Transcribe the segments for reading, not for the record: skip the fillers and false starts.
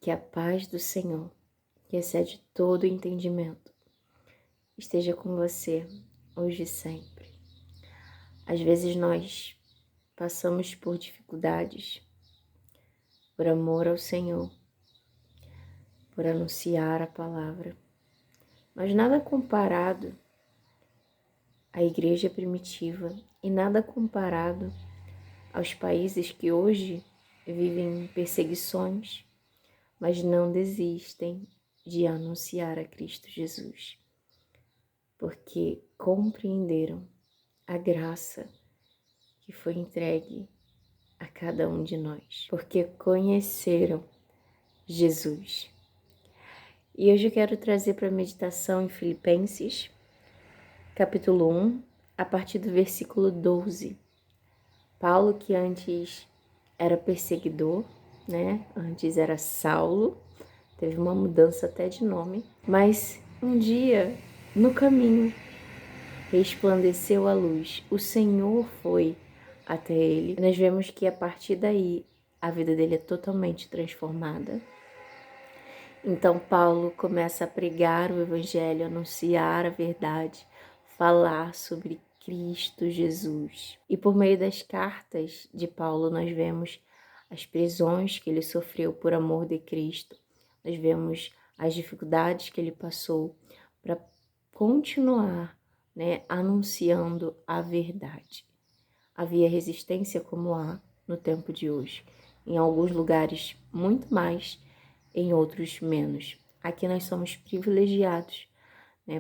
Que a paz do Senhor, que excede todo o entendimento, esteja com você hoje e sempre. Às vezes nós passamos por dificuldades, por amor ao Senhor, por anunciar a palavra, mas nada comparado à igreja primitiva e nada comparado aos países que hoje vivem perseguições, mas não desistem de anunciar a Cristo Jesus, porque compreenderam a graça que foi entregue a cada um de nós, porque conheceram Jesus. E hoje eu quero trazer para a meditação em Filipenses, capítulo 1, a partir do versículo 12. Paulo, que antes era perseguidor, Antes era Saulo, teve uma mudança até de nome, mas um dia, no caminho, resplandeceu a luz. O Senhor foi até ele. Nós vemos que a partir daí, a vida dele é totalmente transformada. Então Paulo começa a pregar o evangelho, anunciar a verdade, falar sobre Cristo Jesus. E por meio das cartas de Paulo nós vemos as prisões que ele sofreu por amor de Cristo. Nós vemos as dificuldades que ele passou para continuar, anunciando a verdade. Havia resistência como há no tempo de hoje. Em alguns lugares muito mais, em outros menos. Aqui nós somos privilegiados,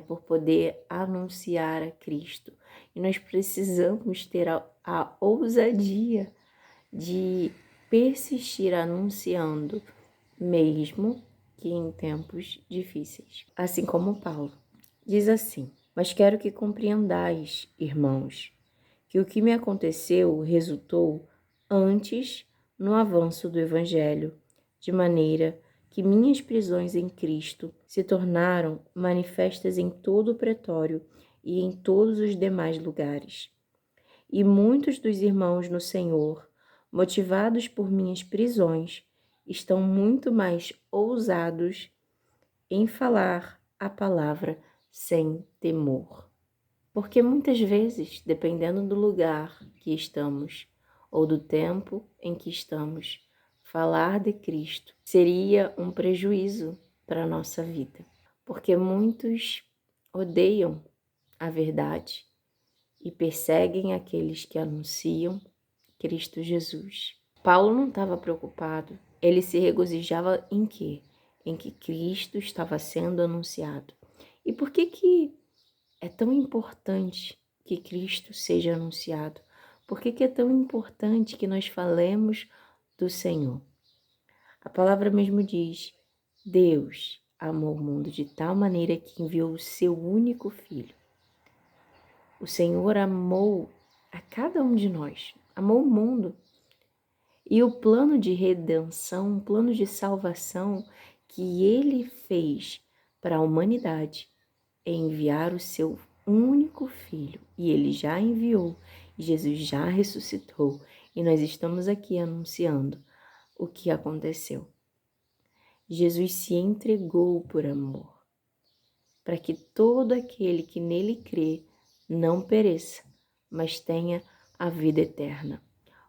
por poder anunciar a Cristo. E nós precisamos ter a ousadia de persistir anunciando, mesmo que em tempos difíceis. Assim como Paulo diz assim: mas quero que compreendais, irmãos, que o que me aconteceu resultou antes no avanço do Evangelho, de maneira que minhas prisões em Cristo se tornaram manifestas em todo o pretório e em todos os demais lugares. E muitos dos irmãos no Senhor, motivados por minhas prisões, estão muito mais ousados em falar a palavra sem temor. Porque muitas vezes, dependendo do lugar que estamos ou do tempo em que estamos, falar de Cristo seria um prejuízo para a nossa vida. Porque muitos odeiam a verdade e perseguem aqueles que anunciam Cristo Jesus. Paulo não estava preocupado, ele se regozijava em quê? Em que Cristo estava sendo anunciado. E por que é tão importante que Cristo seja anunciado? Por que é tão importante que nós falemos do Senhor? A palavra mesmo diz: Deus amou o mundo de tal maneira que enviou o seu único Filho. O Senhor amou a cada um de nós, amou o mundo. E o plano de redenção, o plano de salvação que Ele fez para a humanidade é enviar o seu único Filho. E Ele já enviou, e Jesus já ressuscitou. E nós estamos aqui anunciando o que aconteceu. Jesus se entregou por amor, para que todo aquele que nele crê não pereça, mas tenha a vida eterna.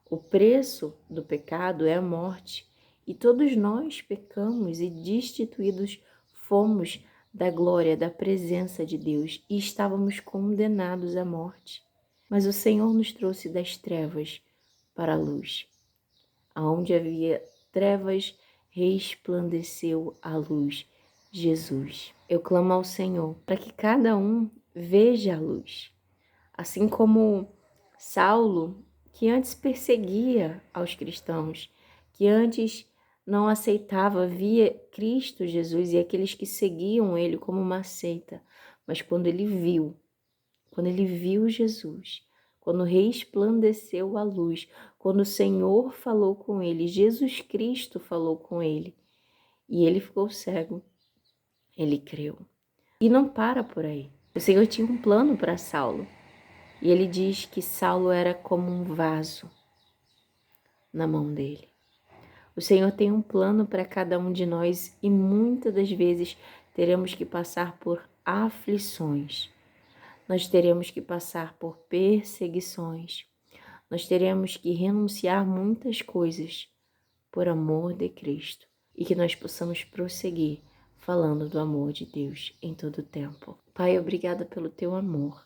O preço do pecado é a morte, e todos nós pecamos e destituídos fomos da glória, da presença de Deus, e estávamos condenados à morte. Mas o Senhor nos trouxe das trevas para a luz. Aonde havia trevas, resplandeceu a luz, Jesus. Eu clamo ao Senhor para que cada um veja a luz. Assim como Saulo, que antes perseguia aos cristãos, que antes não aceitava, via Cristo Jesus e aqueles que seguiam ele como uma seita, mas quando ele viu Jesus, quando resplandeceu a luz, quando o Senhor falou com ele, Jesus Cristo falou com ele, e ele ficou cego, ele creu. E não para por aí. O Senhor tinha um plano para Saulo. E ele diz que Saulo era como um vaso na mão dele. O Senhor tem um plano para cada um de nós e muitas das vezes teremos que passar por aflições. Nós teremos que passar por perseguições. Nós teremos que renunciar muitas coisas por amor de Cristo e que nós possamos prosseguir falando do amor de Deus em todo o tempo. Pai, obrigada pelo teu amor.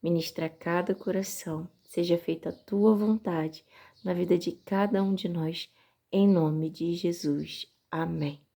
Ministra a cada coração, seja feita a tua vontade na vida de cada um de nós, em nome de Jesus. Amém.